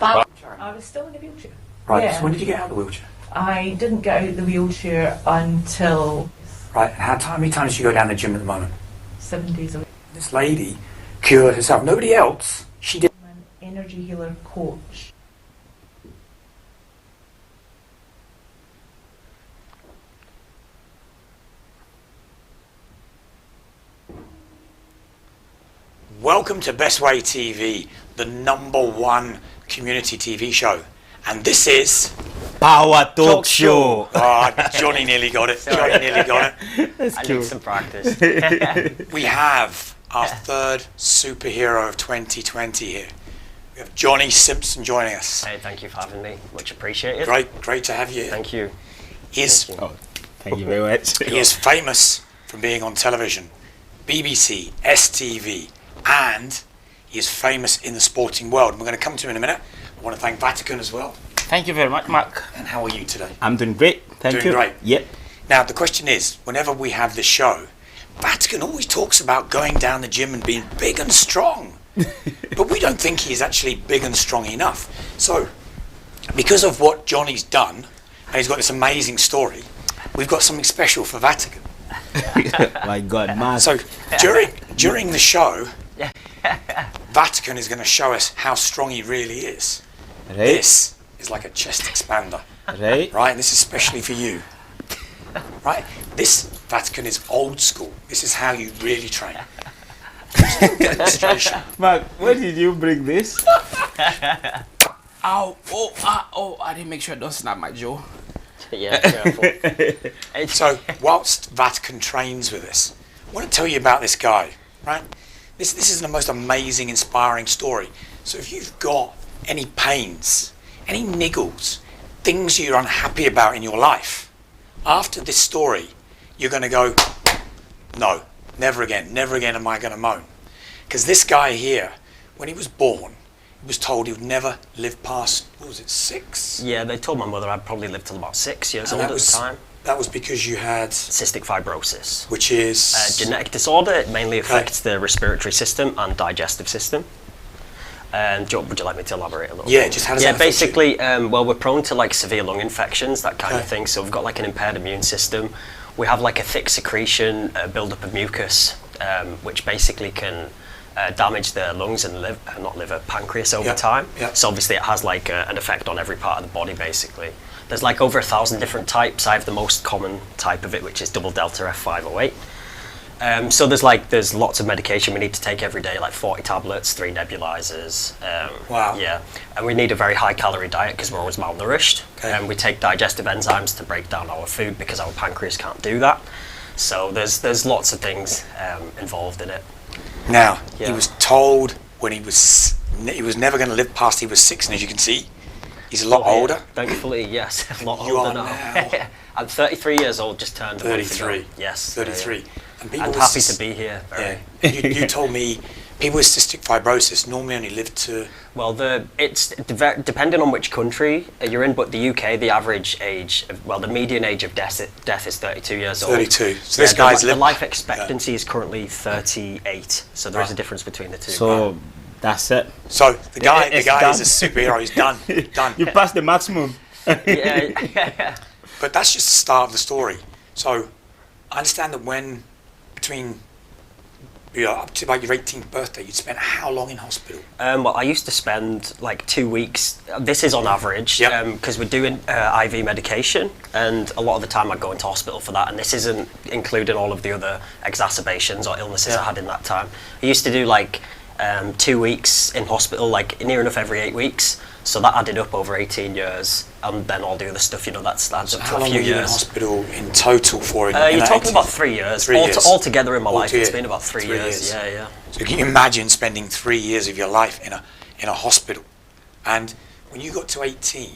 Right. I was still in a wheelchair. Right, Yeah. so when did you get out of the wheelchair? I didn't get out of the wheelchair until Right, and how many times do you go down the gym at the moment? 7 days a week. This lady cured herself. Nobody else. She did. I'm an energy healer coach. Welcome to Best Way TV, the #1 community TV show. And this is... Power Talk Show. Oh, Johnny nearly got it. Johnny nearly got it. That's I cool. need some practice. We have our third superhero of 2020 here. We have Johnny Simpson joining us. Hey, thank you for having me. Much appreciated. Great to have you here. Thank you. He is, Oh, thank you very much. he is famous from being on television, BBC, STV, and he is famous in the sporting world. And we're going to come to him in a minute. I want to thank Vatican as well. Thank you very much, Mark. And how are you today? I'm doing great. Thank you. Doing great. Yep. Now, the question is, whenever we have this show, Vatican always talks about going down the gym and being big and strong. But we don't think he's actually big and strong enough. So, because of what Johnny's done, and he's got this amazing story, we've got something special for Vatican. My God, Mark. So, during the show, Vatican is going to show us how strong he really is. Right. This is like a chest expander. Right. Right, and this is especially for you. Right, this Vatican is old school. This is how you really train. Demonstration. Mark, where did you bring this? Ow. Oh, I didn't make sure I don't snap my jaw. Yeah, careful. So, whilst Vatican trains with us, I want to tell you about this guy. Right, this is the most amazing, inspiring story. So, if you've got any pains, any niggles, things you're unhappy about in your life, after this story, you're going to go, no, never again am I going to moan. Because this guy here, when he was born, he was told he would never live past, what was it, 6? Yeah, they told my mother I'd probably live till about 6 years And old at the time. that was because you had, Cystic Fibrosis. which is... A genetic disorder. It mainly affects the respiratory system and digestive system. Would you like me to elaborate a little? Yeah, just how does that affect you? basically, well, we're prone to like severe lung infections, that kind of thing. So we've got like an impaired immune system. We have like a thick secretion, a build-up of mucus, which basically can damage the lungs and pancreas over time. Yeah. So obviously it has like an effect on every part of the body, basically. There's like over 1,000 different types. I have the most common type of it, which is double delta F508. So there's lots of medication we need to take every day, like 40 tablets, 3 nebulizers. Wow. Yeah, and we need a very high calorie diet because we're always malnourished. Okay. And we take digestive enzymes to break down our food because our pancreas can't do that. So there's lots of things involved in it. Now, he Yeah. was told when he was never going to live past he was 6, and as you can see, he's a lot older. Thankfully, yes, a lot You older are now. now I'm 33 years old, just turned 33. Yes. 33. Yeah. And people I'm with happy to be here. Yeah. Very. You told me people with cystic fibrosis normally only live to... Well, it's depending on which country you're in, but the UK, the average age, the median age of death is 32 years old. 32. So this guy's the life expectancy is currently 38. So there is a difference between the two. So, that's it. So the guy It's is done. a superhero. He's done. Done. You passed the maximum. Yeah. But that's just the start of the story. So I understand that when between up to about your 18th birthday, you'd spent how long in hospital? Well, I used to spend like 2 weeks. This is on average because we're doing IV medication, and a lot of the time I'd go into hospital for that. And this isn't including all of the other exacerbations or illnesses I had in that time. I used to do like 2 weeks in hospital, like near enough every 8 weeks. So that added up over 18 years, and then all the other stuff, that's adds up to a few years. How long were you in hospital in total for? You're talking about 3 years. 3 years. Altogether in my life, it's been about 3 years. Yeah. So can you imagine spending 3 years of your life in a hospital? And when you got to 18,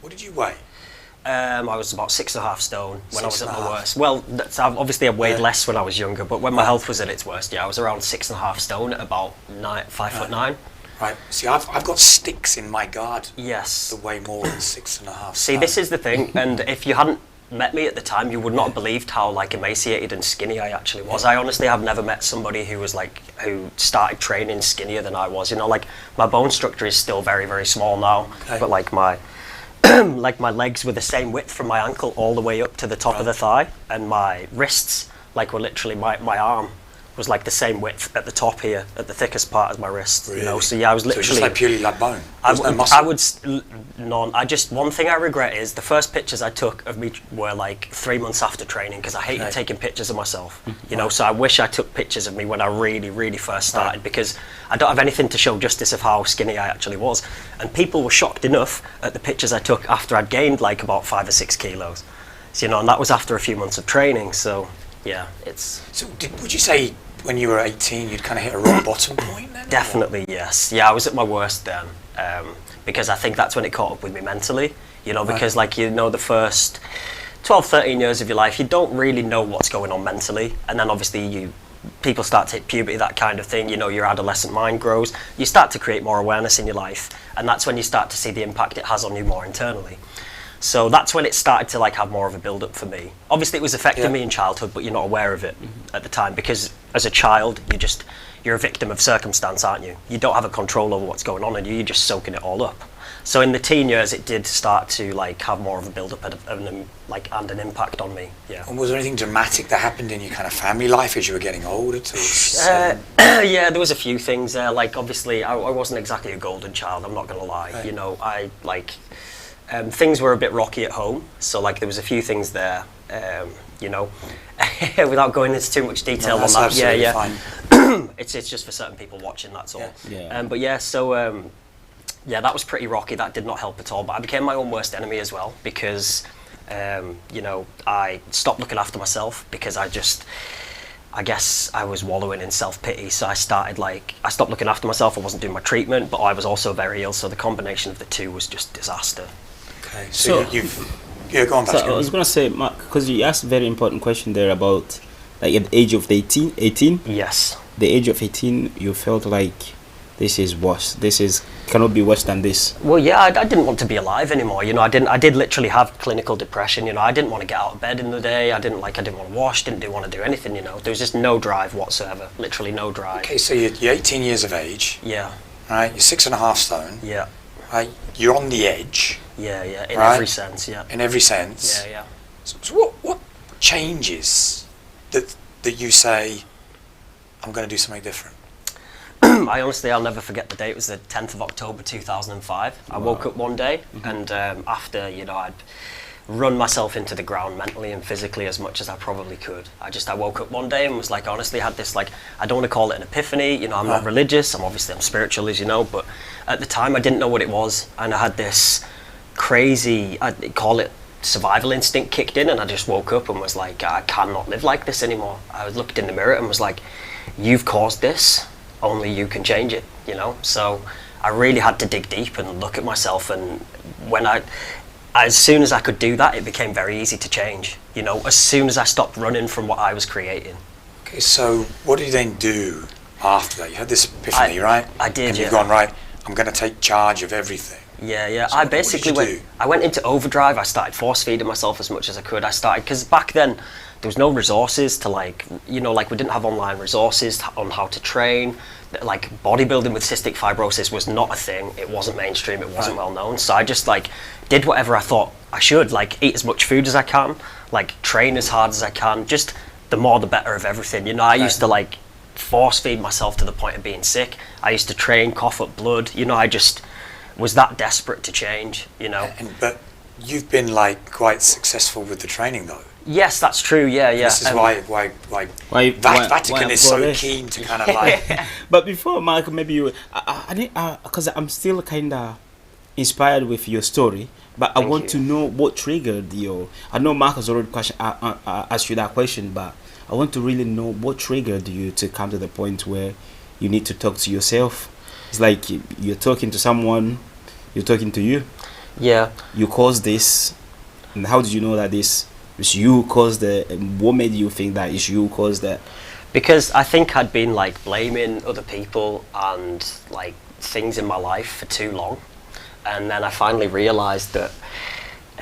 what did you weigh? I was about 6.5 stone when I was at my 6.5. worst. Well, obviously I weighed less when I was younger, but when my health was at its worst, I was around 6.5 stone at about 5'9". Right. See, I've got sticks in my guard. Yes. That weigh more than 6.5. See, this is the thing, and if you hadn't met me at the time, you would not have believed how like emaciated and skinny I actually was. I honestly have never met somebody who was like, who started training skinnier than I was. You know, like my bone structure is still very, very small now, but like my like my legs were the same width from my ankle all the way up to the top of the thigh, and my wrists like were literally my arm was like the same width at the top here, at the thickest part of my wrist. Really? You know, so yeah, I was literally. So it's just like purely like bone. None. One thing I regret is the first pictures I took of me were like 3 months after training, because I hated taking pictures of myself. You know, so I wish I took pictures of me when I really, really first started, because I don't have anything to show justice of how skinny I actually was. And people were shocked enough at the pictures I took after I'd gained like about 5 or 6 kilos. So, you know, and that was after a few months of training. So yeah, it's. So would you say when you were 18 you'd kind of hit a rock bottom point then? Definitely, yes. Yeah, I was at my worst then, because I think that's when it caught up with me mentally, you know, because like, you know, the first 12, 13 years of your life, you don't really know what's going on mentally, and then obviously people start to hit puberty, that kind of thing, you know, your adolescent mind grows, you start to create more awareness in your life, and that's when you start to see the impact it has on you more internally. So that's when it started to like have more of a build-up for me. Obviously it was affecting me in childhood, but you're not aware of it at the time, because as a child you're a victim of circumstance, aren't you? You don't have a control over what's going on in you, you're just soaking it all up. So in the teen years it did start to like have more of a build-up and an impact on me. Yeah. And was there anything dramatic that happened in your kind of family life as you were getting older? Yeah, there was a few things there. Like obviously I wasn't exactly a golden child, I'm not gonna lie. Right. You know, I like things were a bit rocky at home, so like there was a few things there, you know, without going into too much detail on that. Yeah, fine. It's just for certain people watching, that's all. Yeah. But yeah, so yeah, that was pretty rocky. That did not help at all. But I became my own worst enemy as well, because you know, I stopped looking after myself, because I guess I was wallowing in self-pity, so I stopped looking after myself. I wasn't doing my treatment, but I was also very ill, so the combination of the two was just disaster. Okay, so go on, Pascal. So I was going to say, Mark, because you asked a very important question there about like at the age of 18? Yes. The age of 18, you felt like this is worse. Cannot be worse than this. Well, yeah, I didn't want to be alive anymore. You know, I did literally have clinical depression. You know, I didn't want to get out of bed in the day. I didn't want to wash, didn't want to do anything, you know. There was just no drive whatsoever, literally no drive. Okay, so you're 18 years of age. Yeah. Right, you're 6.5 stone. Yeah. Right, you're on the edge. Yeah, in every sense, yeah. In every sense. Yeah. So what changes that you say, I'm going to do something different? I'll never forget the day. It was the 10th of October 2005. I woke up one day, and after, you know, I'd run myself into the ground mentally and physically as much as I probably could. I woke up one day and was like, honestly, had this, like, I don't want to call it an epiphany, you know, I'm not religious, I'm spiritual, as you know, but at the time I didn't know what it was, and I had this crazy, I'd call it survival instinct kicked in, and I just woke up and was like, I cannot live like this anymore. I looked in the mirror and was like, you've caused this, only you can change it, you know. So I really had to dig deep and look at myself, and when as soon as I could do that, it became very easy to change, you know, as soon as I stopped running from what I was creating. Okay, so what did you then do after that? You had this epiphany, right? I did, and you've gone, right, I'm going to take charge of everything. Yeah. So I basically went into overdrive. I started force feeding myself as much as I could. Because back then there was no resources to, like, you know, like we didn't have online resources on how to train. Like bodybuilding with cystic fibrosis was not a thing. It wasn't mainstream. It wasn't well known. So I just like did whatever I thought I should, like eat as much food as I can, like train as hard as I can. Just the more the better of everything. You know, I used to like force feed myself to the point of being sick. I used to train, cough up blood. You know, I just was that desperate to change, you know. But you've been like quite successful with the training though. Yes, that's true. Yeah. This is why Vatican is so keen to kind of like. But before, Mark, maybe you, because I'm still kind of inspired with your story. But I want to know what triggered you. I know Mark has already asked you that question, but I want to really know what triggered you to come to the point where you need to talk to yourself. It's like you're talking to someone, you're talking to you. Yeah. You caused this, and how did you know that this was you caused the? What made you think that it's you caused that? Because I think I'd been like blaming other people and like things in my life for too long, and then I finally realised that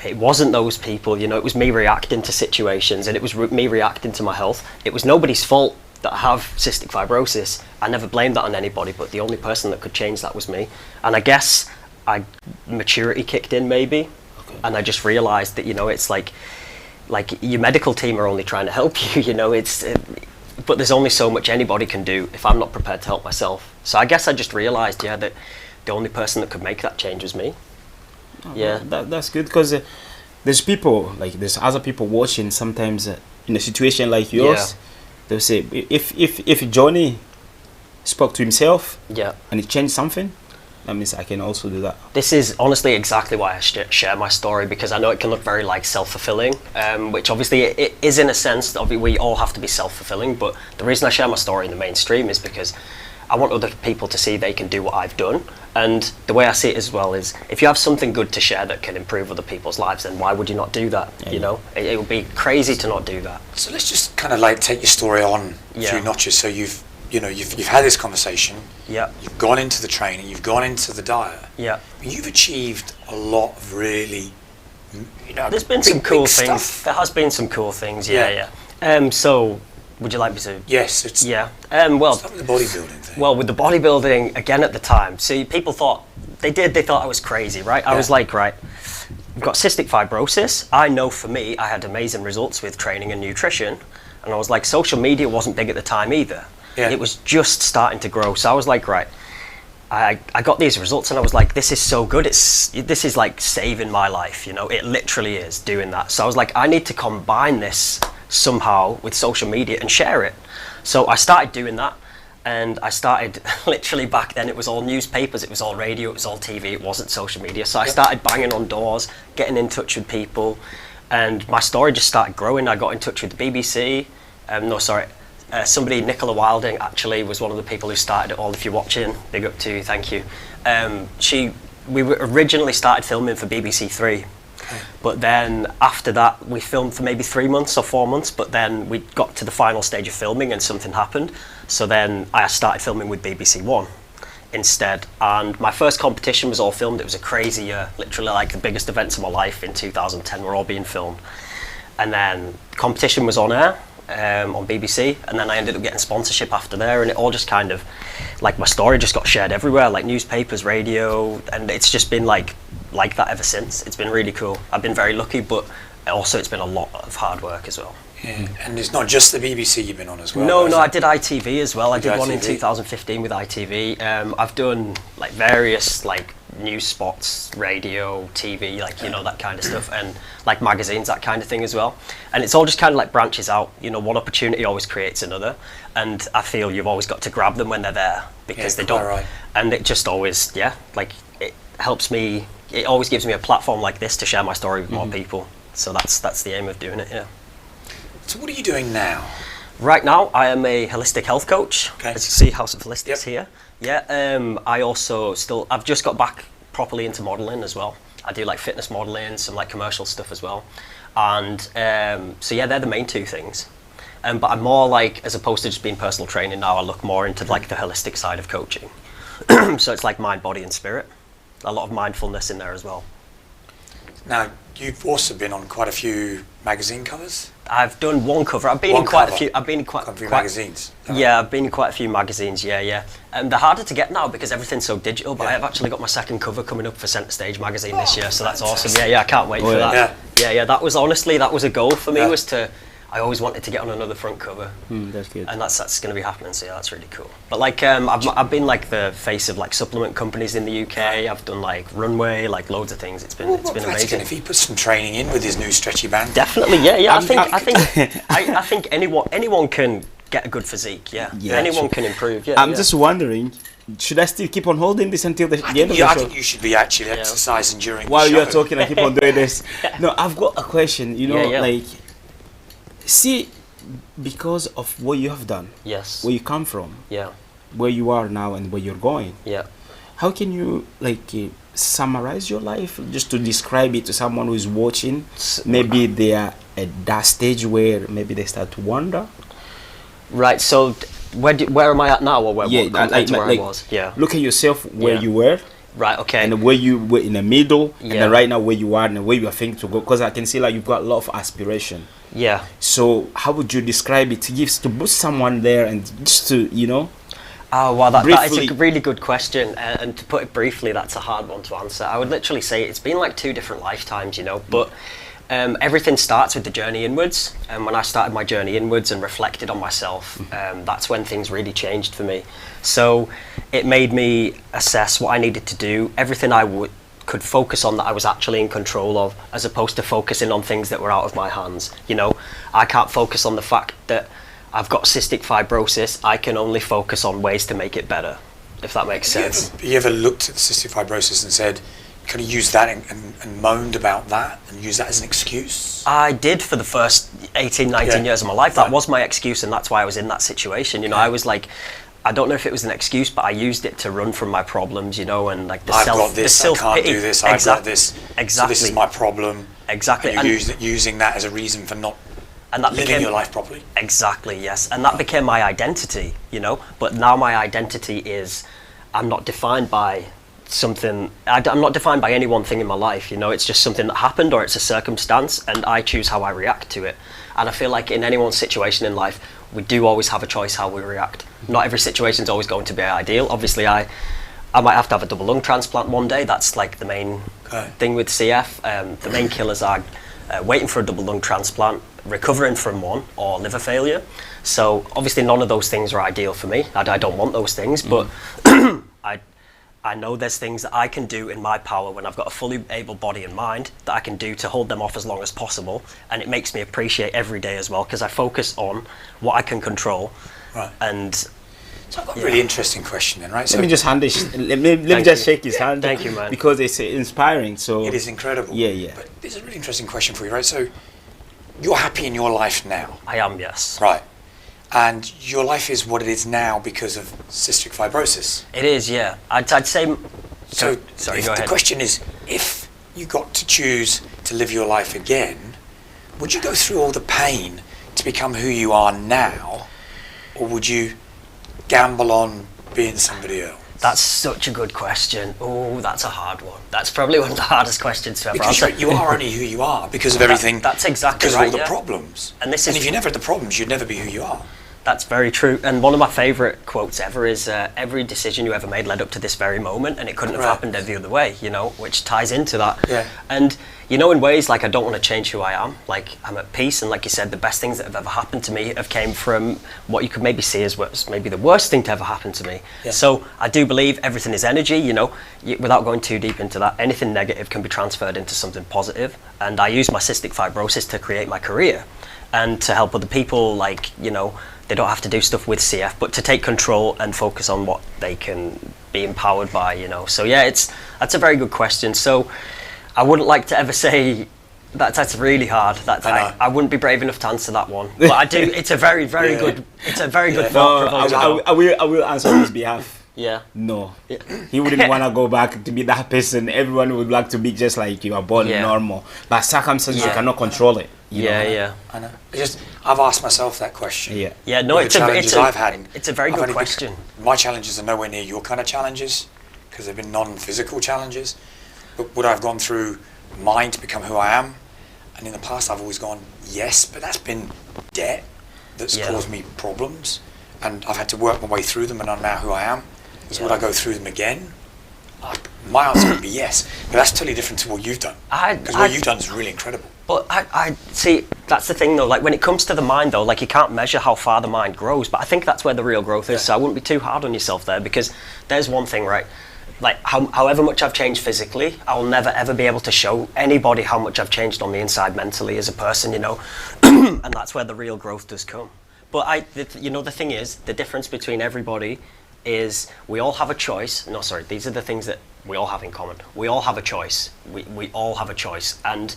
it wasn't those people, it was me reacting to situations, and it was me reacting to my health. It was nobody's fault that I have cystic fibrosis. I never blamed that on anybody, but the only person that could change that was me. And I guess maturity kicked in maybe, and I just realized that, it's like your medical team are only trying to help you, but there's only so much anybody can do if I'm not prepared to help myself. So I guess I just realized, that the only person that could make that change was me. That's good, because there's people, there's other people watching sometimes in a situation like yours. They'll say, if Johnny spoke to himself and it changed something, that means I can also do that. This is honestly exactly why I share my story, because I know it can look very self-fulfilling, which obviously it is in a sense. We all have to be self-fulfilling, but the reason I share my story in the mainstream is because I want other people to see they can do what I've done. And the way I see it as well is, if you have something good to share that can improve other people's lives, then why would you not do that? It would be crazy to not do that. So let's just kind of take your story on a few notches. So you've had this conversation. Yeah. You've gone into the training. You've gone into the diet. Yeah. You've achieved a lot of really, There's been some cool things. Stuff. There has been some cool things. Yeah. So, would you like me to? Yes. Well, start with the bodybuilding thing. Well, with the bodybuilding, again at the time, see, people thought they thought I was crazy, right? I was like, right, I've got cystic fibrosis. I know for me, I had amazing results with training and nutrition, and I was like, social media wasn't big at the time either. Yeah. It was just starting to grow. So I was like, right, I got these results, and I was like, this is so good. This is like saving my life. It literally is doing that. So I was like, I need to combine this somehow with social media and share it. So I started doing that, and I started literally back then it was all newspapers, it was all radio, it was all TV, it wasn't social media. So I started banging on doors, getting in touch with people, and my story just started growing. I got in touch with the BBC. Somebody, Nicola Wilding, actually was one of the people who started it all. If you're watching, big up to you, thank you. We originally started filming for BBC Three. But then after that, we filmed for maybe 3 months or 4 months, but then we got to the final stage of filming and something happened. So then I started filming with BBC One instead. And my first competition was all filmed. It was a crazy year, literally the biggest events of my life in 2010 were all being filmed. And then competition was on air on BBC, and then I ended up getting sponsorship after there, and it all just kind of, my story just got shared everywhere, newspapers, radio, and it's just been like that ever since. It's been really cool. I've been very lucky, but also it's been a lot of hard work as well. Yeah, and it's not just the BBC you've been on as well. No, I did ITV as well. I did one in 2015 with ITV. I've done various news spots, radio, TV, that kind of stuff, and magazines, that kind of thing as well. And it's all just kind of branches out. One opportunity always creates another, and I feel you've always got to grab them when they're there, because they don't. Right. And it just always, it helps me. It always gives me a platform like this to share my story with more people. So that's the aim of doing it. Yeah. So what are you doing now? Right now, I am a holistic health coach. Okay. As you see, House of Holistics here. Yeah. I also I've just got back properly into modelling as well. I do fitness modelling, some commercial stuff as well. And so they're the main two things. But I'm more as opposed to just being personal training now, I look more into the holistic side of coaching. So it's mind, body and spirit. A lot of mindfulness in there as well. Now, you've also been on quite a few magazine covers? I've done one cover. I've been in quite a few. I've been in quite a few magazines. Yeah, I've been in quite a few magazines. Yeah. And they're harder to get now because everything's so digital. But I have actually got my second cover coming up for Centre Stage magazine this year, so that's awesome. Yeah. I can't wait for that. Yeah. That was a goal for me. I always wanted to get on another front cover. That's good. And that's going to be happening. So that's really cool. But I've been the face of supplement companies in the UK. I've done Runway, loads of things. It's been amazing. If he puts some training in with his new stretchy band. Definitely, yeah. I think anyone can get a good physique. Yeah. Anyone can improve. Yeah. I'm just wondering, should I still keep on holding this until the end of the show? I think you should be actually exercising during while the show. You're talking. I keep on doing this. No, I've got a question. See, because of what you have done, yes, where you come from, where you are now and where you're going, how can you summarize your life, just to describe it to someone who is watching? Maybe they are at that stage where maybe they start to wonder. Right. So where am I at now, or where I was? Yeah. Look at yourself where you were. Right. Okay. And where you were in the middle, and Yeah. then right now where you are and where you are thinking to go. Because I can see like you've got a lot of aspiration. Yeah. So how would you describe it to boost someone there and just to Oh, well, that is briefly. a really good question. And to put it briefly, that's a hard one to answer. I would literally say it's been like 2 different lifetimes, but everything starts with the journey inwards. And when I started my journey inwards and reflected on myself, that's when things really changed for me. So it made me assess what I needed to do, everything I could focus on that I was actually in control of, as opposed to focusing on things that were out of my hands. I can't focus on the fact that I've got cystic fibrosis. I can only focus on ways to make it better, if that makes sense. You ever looked at the cystic fibrosis and said, kind of used that and moaned about that and used that as an excuse? I did for the first 18, 19 years of my life. That was my excuse, and that's why I was in that situation. I was like, I don't know if it was an excuse, but I used it to run from my problems, and like the I've self, got this, the I can't do this, I've got this, exactly. so this is my problem. Exactly. And you're using that as a reason for not living your life properly. Exactly, yes. And that became my identity, But now my identity is, I'm not defined by something, I'm not defined by any one thing in my life, It's just something that happened, or it's a circumstance, and I choose how I react to it. And I feel like in anyone's situation in life, we do always have a choice how we react. Not every situation is always going to be ideal. Obviously, I might have to have a double lung transplant one day. That's like the main thing with CF. The main killers are waiting for a double lung transplant, recovering from one, or liver failure. So obviously none of those things are ideal for me. I don't want those things, but I know there's things that I can do in my power when I've got a fully able body and mind that I can do to hold them off as long as possible. And it makes me appreciate every day as well, because I focus on what I can control. Right. And so I've got a really interesting question then, right? So let me just hand this. Let me just shake his hand. Thank you, man. Because it's inspiring. So it is incredible. Yeah. But this is a really interesting question for you, right? So you're happy in your life now. I am, yes. Right. And your life is what it is now because of cystic fibrosis. It is, yeah. I'd say. So sorry, if go the ahead. question is, if you got to choose to live your life again, would you go through all the pain to become who you are now, or would you gamble on being somebody else? That's such a good question. Oh, that's a hard one. That's probably one of the hardest questions to ever Because answer. you are only who you are because of everything. That's exactly because right. of all the yeah. problems. And this and is if you never had the problems, you'd never be who you are. That's very true. And one of my favourite quotes ever is, every decision you ever made led up to this very moment, and it couldn't have happened any other way, which ties into that. Yeah. And, in ways, like, I don't want to change who I am. Like, I'm at peace, and like you said, the best things that have ever happened to me have came from what you could maybe see as maybe the worst thing to ever happen to me. Yeah. So I do believe everything is energy, without going too deep into that. Anything negative can be transferred into something positive. And I use my cystic fibrosis to create my career and to help other people, like, they don't have to do stuff with CF, but to take control and focus on what they can be empowered by, So yeah, that's a very good question. So I wouldn't like to ever say that's really hard. I wouldn't be brave enough to answer that one. But I do. It's a very, very good. It's a very good thought provoker. I will answer on his behalf. Yeah. No. Yeah. He wouldn't want to go back to be that person. Everyone would like to be just like you are born normal. But circumstances, you cannot control it. Yeah. I know. I've asked myself that question. Yeah. Yeah. No, it's a very good question. My challenges are nowhere near your kind of challenges because they've been non-physical challenges. But would I have gone through mine to become who I am? And in the past, I've always gone yes, but that's been debt that's caused me problems, and I've had to work my way through them, and I'm now who I am. So would I go through them again? My answer would be yes, but that's totally different to what you've done. Because what you've done is really incredible. But I see, that's the thing though, like when it comes to the mind though, like you can't measure how far the mind grows, but I think that's where the real growth is, so I wouldn't be too hard on yourself there, because there's one thing, right? Like however much I've changed physically, I'll never ever be able to show anybody how much I've changed on the inside mentally as a person, and that's where the real growth does come. But the thing is, the difference between everybody is we all have a choice. No, sorry, these are the things that we all have in common. We all have a choice. We all have a choice. And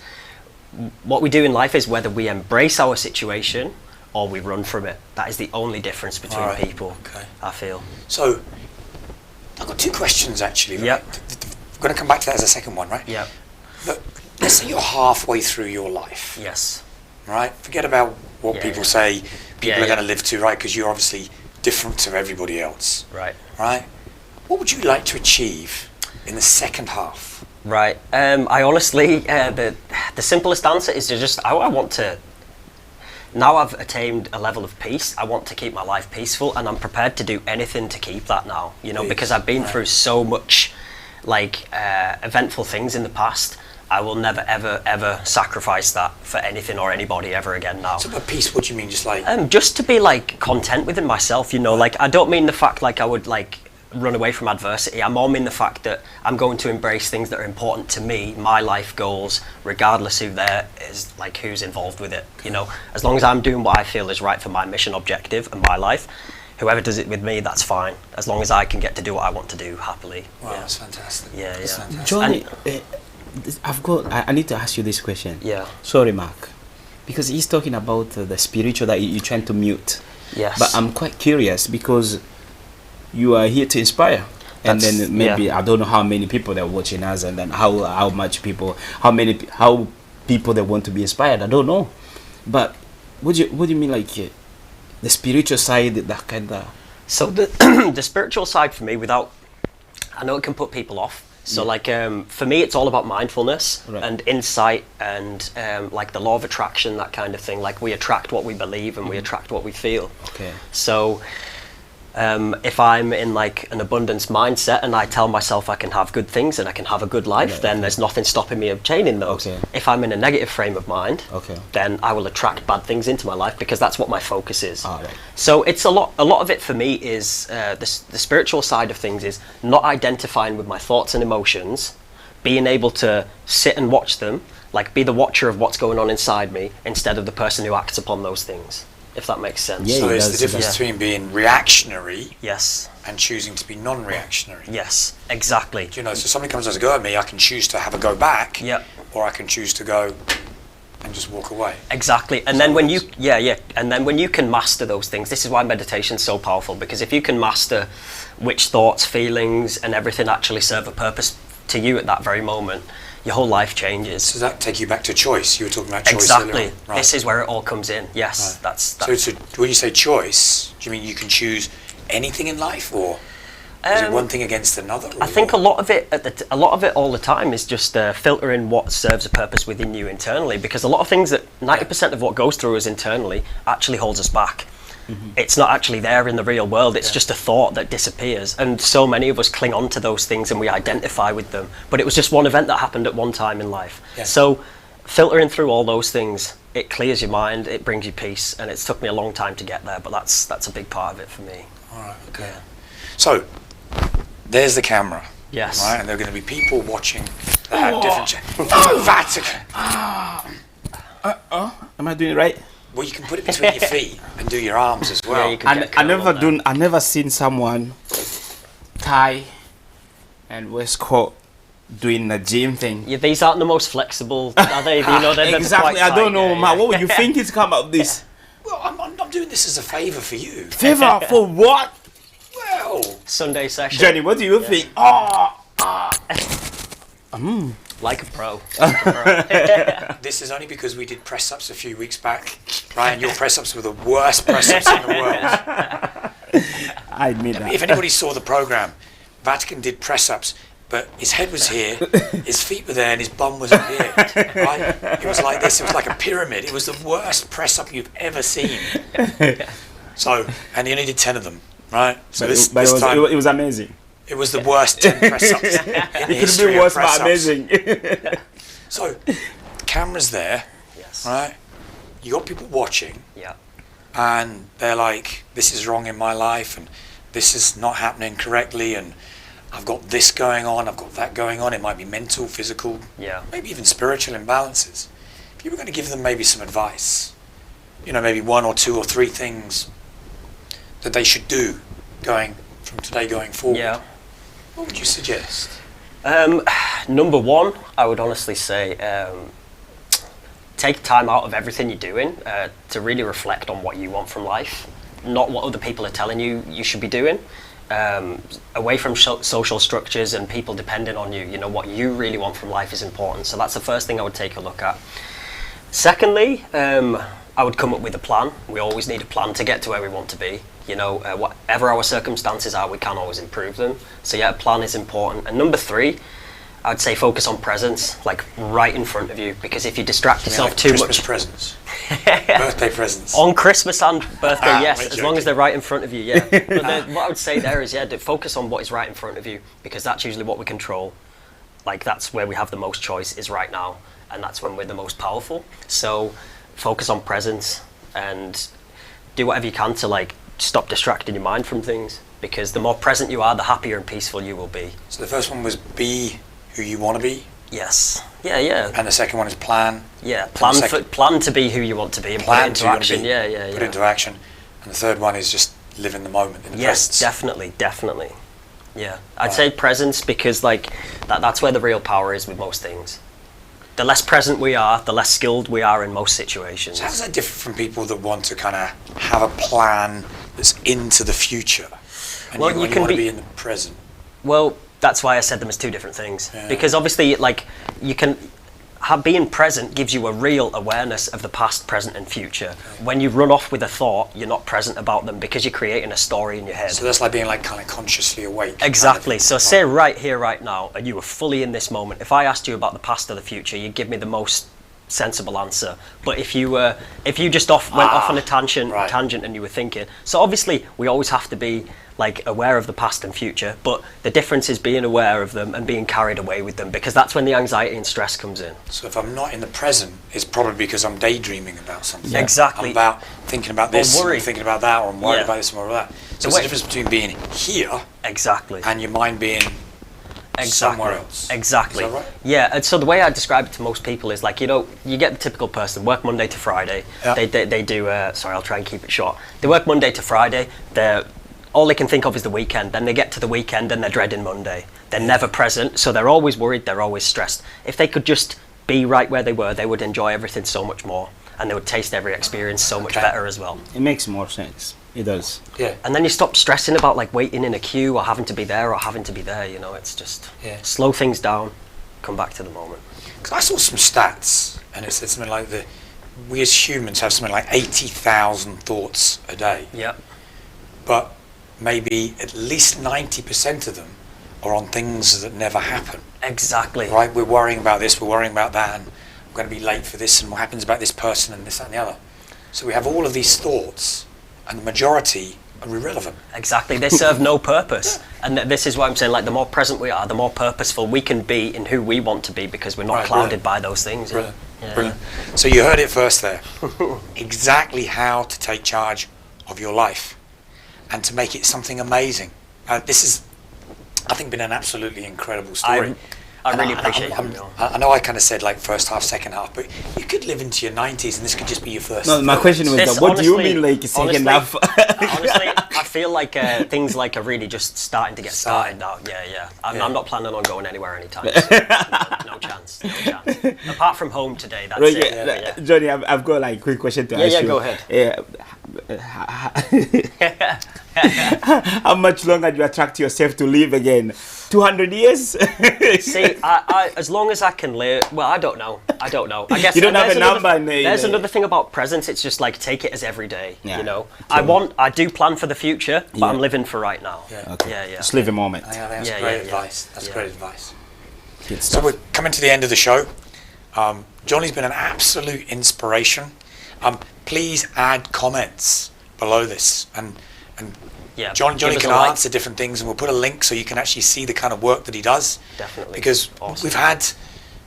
what we do in life is whether we embrace our situation or we run from it. That is the only difference between people, I feel. So, I've got 2 questions actually. Right? Yep. I'm going to come back to that as a second one, right? Yeah. But let's say you're halfway through your life. Yes. Right? Forget about what people say people are going to live to, right? Because you're obviously different to everybody else. Right. Right? What would you like to achieve in the second half? Right. I honestly, the simplest answer is to just, I want to, now I've attained a level of peace, I want to keep my life peaceful, and I'm prepared to do anything to keep that now, you know, because I've been through so much, like, eventful things in the past. I will never, ever, ever sacrifice that for anything or anybody ever again now. So by peace, what do you mean? Just like... just to be, like, content within myself, you know, like, I don't mean the fact, like, I would, like, run away from adversity. I more mean the fact that I'm going to embrace things that are important to me, my life goals, regardless who there is, like, who's involved with it, you know. As long as I'm doing what I feel is right for my mission objective and my life, whoever does it with me, that's fine. As long as I can get to do what I want to do happily. Wow, that's fantastic. Yeah, that's yeah. fantastic. Johnny, I need to ask you this question. Yeah. Sorry, Mark, because he's talking about the spiritual that you're trying to mute. Yes. But I'm quite curious because you are here to inspire, and then maybe I don't know how many people that are watching us, and then how people that want to be inspired. I don't know. But what do you mean, like the spiritual side, that kind of? So the the spiritual side for me, I know it can put people off. So like for me, it's all about mindfulness and insight and like the law of attraction, that kind of thing. Like we attract what we believe and we attract what we feel. Okay. So if I'm in like an abundance mindset and I tell myself I can have good things and I can have a good life, then there's nothing stopping me obtaining those. Okay. If I'm in a negative frame of mind, then I will attract bad things into my life because that's what my focus is. Right. So it's a lot of it for me is the spiritual side of things is not identifying with my thoughts and emotions, being able to sit and watch them, like be the watcher of what's going on inside me instead of the person who acts upon those things. If that makes sense. Yeah, so it's the difference between being reactionary and choosing to be non-reactionary. Yes, exactly. Do you know, so somebody comes and has a go at me, I can choose to have a go back, or I can choose to go and just walk away. Exactly. And then when you and then when you can master those things, this is why meditation's so powerful, because if you can master which thoughts, feelings and everything actually serve a purpose to you at that very moment, your whole life changes. So that take you back to choice. You were talking about choice exactly. earlier on. Right. This is where it all comes in. Yes, right. that's so when you say choice, do you mean you can choose anything in life, or is it one thing against another? I think a lot of it all the time is just filtering what serves a purpose within you internally, because a lot of things that 90% of what goes through us internally actually holds us back. It's not actually there in the real world, it's just a thought that disappears, and so many of us cling on to those things and we identify with them, but it was just one event that happened at one time in life. So filtering through all those things, it clears your mind, it brings you peace, and it's took me a long time to get there, but that's a big part of it for me. Alright, okay. So there's the camera. Yes. Right, and there are going to be people watching that have different Am I doing it right? Well, you can put it between your feet and do your arms as well. I never seen someone tie and waistcoat doing the gym thing. Yeah, these aren't the most flexible, are they? You know, they're exactly. Quite I don't know, tight, man. What would you think it's come out of this? Well, I'm doing this as a favour for you. Favor for what? Well, Sunday session. Jenny, what do you think? Like a pro. This is only because we did press-ups a few weeks back, right? And your press-ups were the worst press-ups in the world. I admit that. If anybody saw the programme, Vatican did press-ups, but his head was here, his feet were there, and his bum was up here, right? It was like this. It was like a pyramid. It was the worst press-up you've ever seen. So, and he only did 10 of them, right? So it was amazing. It was the worst 10 press-ups in the history could be worse, of press-ups. but amazing. So, the camera's there, right? You got people watching, and they're like, "This is wrong in my life, and this is not happening correctly, and I've got this going on, I've got that going on." It might be mental, physical, maybe even spiritual imbalances. If you were going to give them maybe some advice, you know, maybe 1 or 2 or 3 things that they should do from today going forward. What would you suggest? Number one, I would honestly say take time out of everything you're doing to really reflect on what you want from life, not what other people are telling you you should be doing. Away from social structures and people depending on you, you know, what you really want from life is important. So that's the first thing I would take a look at. Secondly, I would come up with a plan. We always need a plan to get to where we want to be. You know, whatever our circumstances are, we can always improve them. So yeah, a plan is important. And number 3, I'd say focus on presents, like right in front of you, because if you distract yourself like too Christmas much, presents, birthday presents, on Christmas and birthday, yes, as joking. long as they're right in front of you, yeah. But what I would say there is, focus on what is right in front of you, because that's usually what we control. Like that's where we have the most choice is right now, and that's when we're the most powerful. So focus on presents and do whatever you can to like stop distracting your mind from things, because the more present you are, the happier and peaceful you will be. So the first one was be who you want to be. Yes. Yeah. And the second one is plan. Yeah. Plan to be who you want to be and put it into action. Yeah. Put it into action. And the third one is just live in the moment, in the presence. Definitely. Yeah. I'd say presence, because like that's where the real power is with most things. The less present we are, the less skilled we are in most situations. So how's that different from people that want to kind of have a plan that's into the future? And you want to be in the present? Well, that's why I said them as 2 different things. Yeah. Because obviously, like, you can being present gives you a real awareness of the past, present, and future. Okay. When you run off with a thought, you're not present about them because you're creating a story in your head. So that's like being like kind of consciously awake. Exactly. So say right here, right now, and you were fully in this moment. If I asked you about the past or the future, you'd give me the most sensible answer. But if you just went off on a tangent and you were thinking, so obviously we always have to be like aware of the past and future, but the difference is being aware of them and being carried away with them, because that's when the anxiety and stress comes in. So if I'm not in the present, it's probably because I'm daydreaming about something. Yeah. Exactly. I'm about thinking about this, or thinking about that, or I'm worried Yeah. about this, or that. So there's a difference between being here Exactly. and your mind being somewhere else. Exactly. Is that right? Yeah, and so the way I describe it to most people is like, you know, you get the typical person, work Monday to Friday. Yeah. They do, sorry, I'll try and keep it short. They work Monday to Friday, all they can think of is the weekend. Then they get to the weekend and they're dreading Monday. They're never present, so they're always worried, they're always stressed. If they could just be right where they were, they would enjoy everything so much more, and they would taste every experience so much better as well. It makes more sense. It does. Yeah. And then you stop stressing about like waiting in a queue or having to be there, you know, it's just slow things down, come back to the moment. Because I saw some stats, and it said something like we as humans have something like 80,000 thoughts a day. Yep. But maybe at least 90% of them are on things that never happen. Exactly. Right? We're worrying about this, we're worrying about that, and I'm going to be late for this, and what happens about this person, and this, that, and the other. So we have all of these thoughts, and the majority are irrelevant. Exactly. They serve no purpose. And this is why I'm saying, like, the more present we are, the more purposeful we can be in who we want to be, because we're not clouded by those things. Brilliant. Yeah. Brilliant. So you heard it first there. Exactly how to take charge of your life and to make it something amazing. This is, I think, been an absolutely incredible story. I really appreciate it. I know I kind of said like first half, second half, but you could live into your 90s and this could just be your first. No, my question was that, what do you mean like second half? Honestly, I feel like things like are really just starting to get started now. Yeah. I'm not planning on going anywhere anytime soon. No chance. Apart from home today, that's it. Yeah. Johnny, I've got like a quick question to ask you. Yeah, go ahead. How much longer do you attract yourself to live again? 200 years? See, I as long as I can live. Well, I don't know. I guess you don't have a number. There's another thing about presence. It's just like take it as every day. Yeah. You know, I do plan for the future, but I'm living for right now. Yeah. Okay. Yeah. Just live a moment. That's great advice. That's great advice. So we're coming to the end of the show. Johnny's been an absolute inspiration. Please add comments below this, and Johnny can answer different things, and we'll put a link so you can actually see the kind of work that he does. Definitely. Because we've had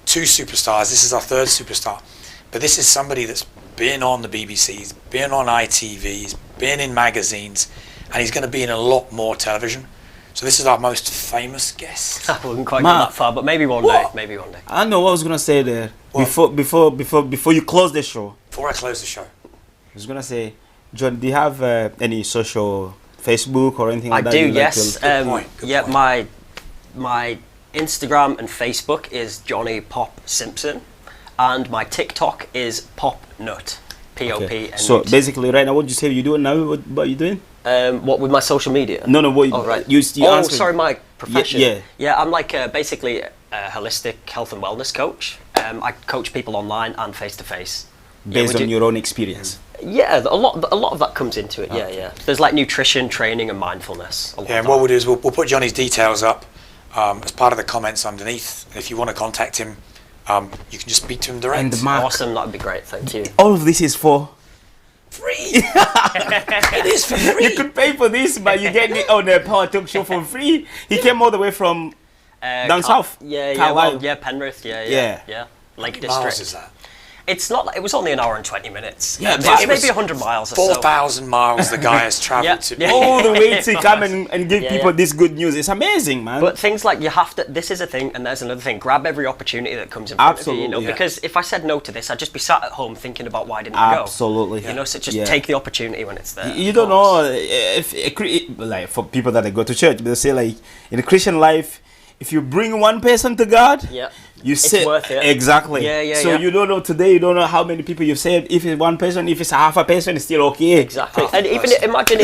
2 superstars. This is our 3rd superstar, but this is somebody that's been on the BBC, he's been on ITV, he's been in magazines, and he's going to be in a lot more television. So this is our most famous guest. I wouldn't quite go that far, but maybe one day. Maybe one day. I know what I was gonna say there. Before you close the show. Before I close the show, I was gonna say, John, do you have any social Facebook or anything like that? I do, yes. Good point. My Instagram and Facebook is Johnny Pop Simpson, and my TikTok is Pop Nut. P-O-P. Okay. So basically, right now, what you say you doing now? What are you doing? What with my social media? No. What? You sorry, my profession. Yeah. I'm like basically a holistic health and wellness coach. I coach people online and face to face. based on your own experience. Yeah, a lot of that comes into it. Yeah. There's like nutrition, training, and mindfulness. Yeah, and what we'll do is we'll put Johnny's details up as part of the comments underneath. If you want to contact him, you can just speak to him direct. And Mark, awesome, that'd be great. Thank you. all of this is for free. It is for free. You could pay for this, but you get it on the Power Talk Show for free. He came all the way from down south. Yeah, Penrith. Yeah. Lake How many miles District. is that? It's not. It was only an hour and 20 minutes. Yeah, it's but it maybe 100 miles or so. 4,000 miles the guy has travelled to. Yeah. all the way to come and give people Yeah. this good news. It's amazing, man. But things like you have to. This is a thing, and there's another thing. Grab every opportunity that comes in front of you. You know, Absolutely. because if I said no to this, I'd just be sat at home thinking about why didn't I go. Absolutely. You know, so just take the opportunity when it's there. You don't know if like for people that go to church, they say like in a Christian life, if you bring one person to God, you say worth it. Exactly. So you don't know today. You don't know how many people you've saved. If it's one person, if it's half a person, it's still okay. Exactly. And even imagine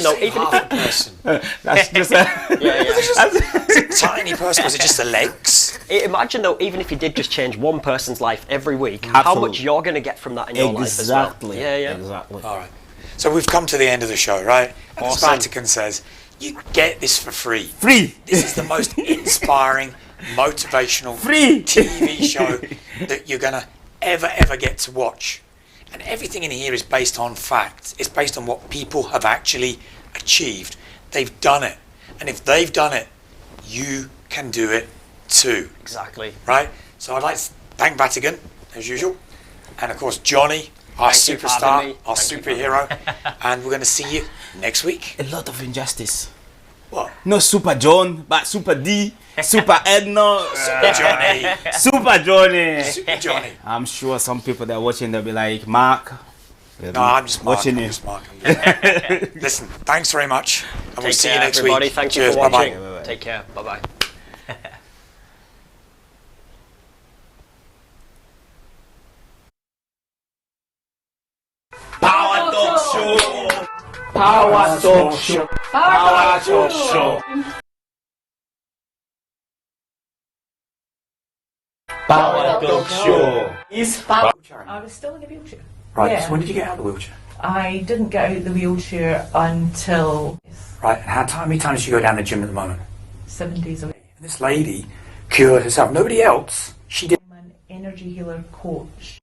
though, even half a person. That's just It's a tiny person. Was it just the legs? imagine though, even if you did just change one person's life every week, how much you're going to get from that in your life as well. Exactly. All right. So we've come to the end of the show, right? And Awesome. the Vatican says, you get this for free. Free. This is the most inspiring, motivational Free. TV show that you're going to ever get to watch. And everything in here is based on facts. It's based on what people have actually achieved. They've done it. And if they've done it, you can do it too. Exactly. Right? So I'd like to thank Vatican, as usual. And of course, Johnny, our Thank you for superstar, having me. our Thank you for superhero. And we're going to see you next week. A lot of injustice. What? No Super John, but Super D, Super Edna, Super Johnny. Super Johnny. Super Johnny. I'm sure some people that are watching, they'll be like, Mark. No, I'm just Mark. watching I'm you. just Mark. Listen, thanks very much. And we'll Take see care, you next everybody. week. Thank you Cheers. for Bye-bye. watching. Take care. Bye-bye. Power Talk Show. Power Talk Show. Power Talk Show. Power Talk Show. I was still in a wheelchair. Right, Yeah. so when did you get out of the wheelchair? I didn't get out of the wheelchair until Right, and how many times do you go down the gym at the moment? 7 days a week. And this lady cured herself. Nobody else. She did. I'm an energy healer coach.